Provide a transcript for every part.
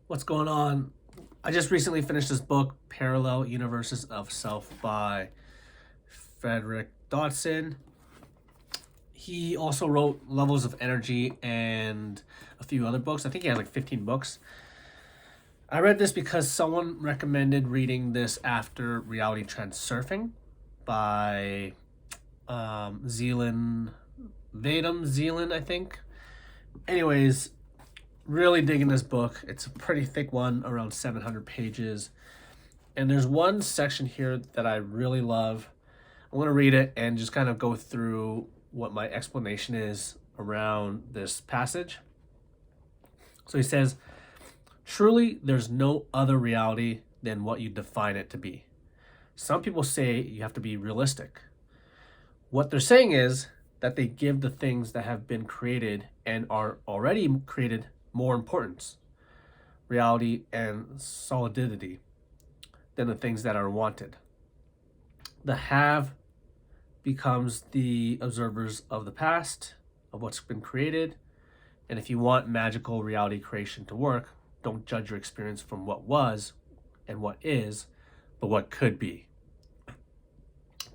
What's going on? I just recently finished this book, Parallel Universes of Self by Frederick Dodson. He also wrote Levels of Energy and a few other books. I think he has like 15 books. I read this because someone recommended reading this after Reality Transurfing by Zealand, Vadum Zealand, I think. Anyways, really digging this book. It's a pretty thick one, around 700 pages. And there's one section here that I really love. I'm going to read it and just kind of go through what my explanation is around this passage. So he says, truly, there's no other reality than what you define it to be. Some people say you have to be realistic. What they're saying is that they give the things that have been created and are already created more importance, reality, and solidity than the things that are wanted. The have becomes the observers of the past, of what's been created. And if you want magical reality creation to work, don't judge your experience from what was and what is, but what could be.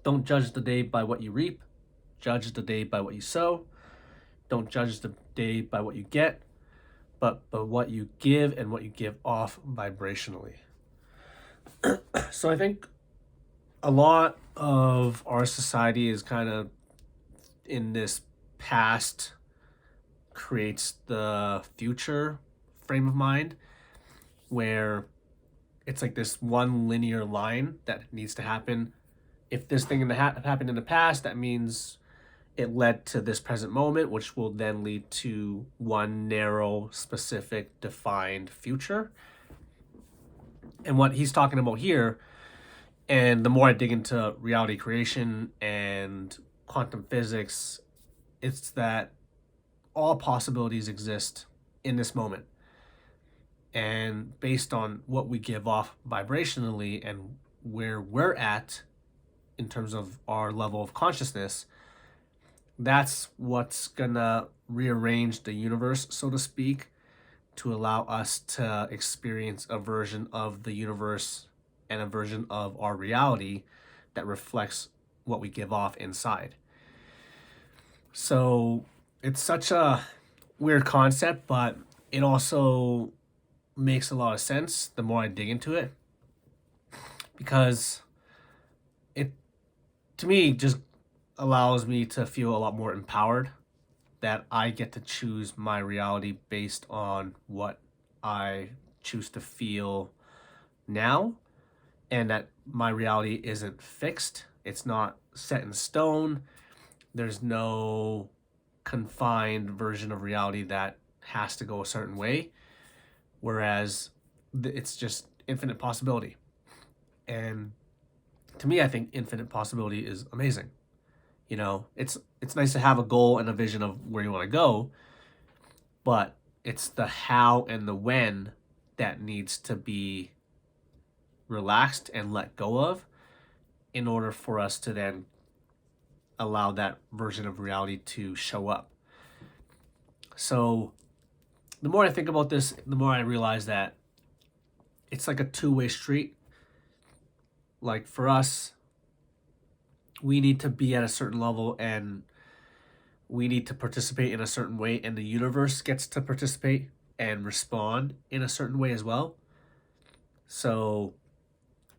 Don't judge the day by what you reap, judge the day by what you sow. Don't judge the day by what you get, but by what you give and what you give off vibrationally. So I think a lot of our society is kind of in this past creates the future frame of mind where it's like this one linear line that needs to happen. If this thing happened in the past, that means it led to this present moment, which will then lead to one narrow, specific, defined future. And what he's talking about here, and the more I dig into reality creation and quantum physics, it's that all possibilities exist in this moment. And based on what we give off vibrationally and where we're at in terms of our level of consciousness, that's what's gonna rearrange the universe, so to speak, to allow us to experience a version of the universe and a version of our reality that reflects what we give off inside. So it's such a weird concept, but it also makes a lot of sense the more I dig into it, because it, to me, just allows me to feel a lot more empowered that I get to choose my reality based on what I choose to feel now, and that my reality isn't fixed. It's not set in stone. There's no confined version of reality that has to go a certain way, whereas it's just infinite possibility. And to me, I think infinite possibility is amazing. You know, it's nice to have a goal and a vision of where you want to go, but it's the how and the when that needs to be relaxed and let go of in order for us to then allow that version of reality to show up. So the more I think about this, the more I realize that it's like a two-way street. Like for us, we need to be at a certain level and we need to participate in a certain way, and the universe gets to participate and respond in a certain way as well. So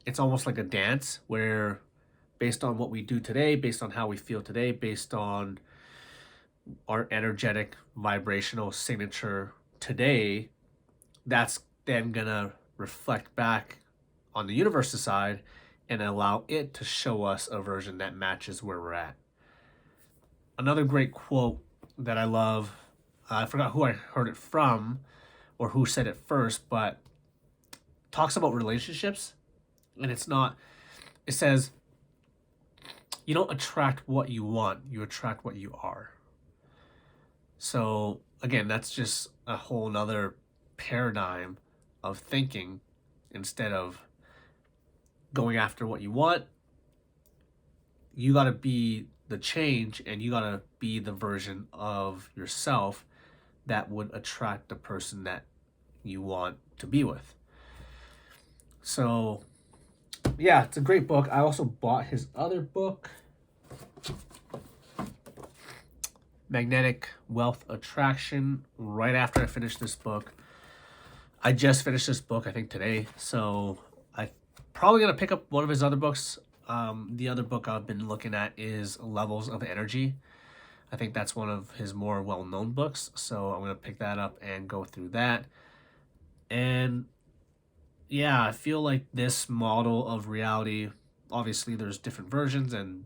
it's almost like a dance where, based on what we do today, based on how we feel today, based on our energetic vibrational signature today, that's then gonna reflect back on the universe's side and allow it to show us a version that matches where we're at. Another great quote that I love, I forgot who I heard it from or who said it first, but talks about relationships. And it says, you don't attract what you want, you attract what you are. So again, that's just a whole nother paradigm of thinking. Instead of going after what you want, you got to be the change and you got to be the version of yourself that would attract the person that you want to be with. So, yeah, it's a great book. I also bought his other book, Magnetic Wealth Attraction, right after I finished this book. I just finished this book, I think, today. So I'm probably going to pick up one of his other books. The other book I've been looking at is Levels of Energy. I think that's one of his more well-known books. So I'm going to pick that up and go through that. And yeah, I feel like this model of reality, obviously there's different versions, and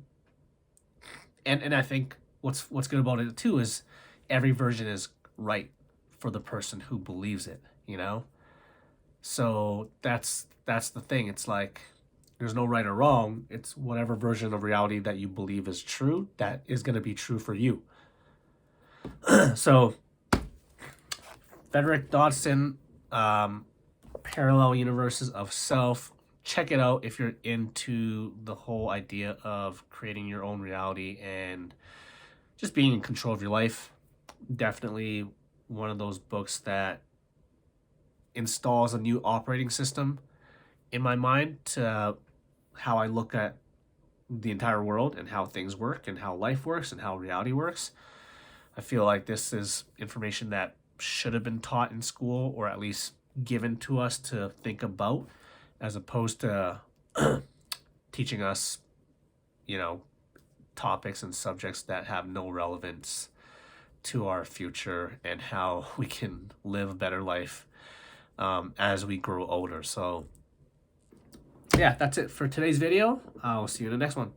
I think what's good about it too is every version is right for the person who believes it, you know? So that's the thing. It's like there's no right or wrong. It's whatever version of reality that you believe is true, that is going to be true for you. So Frederick Dodson, Parallel Universes of Self. Check it out if you're into the whole idea of creating your own reality and just being in control of your life. Definitely one of those books that installs a new operating system in my mind to how I look at the entire world and how things work and how life works and how reality works. I feel like this is information that should have been taught in school, or at least given to us to think about, as opposed to teaching us, topics and subjects that have no relevance to our future and how we can live a better life as we grow older. So yeah, that's it for today's video. I'll see you in the next one.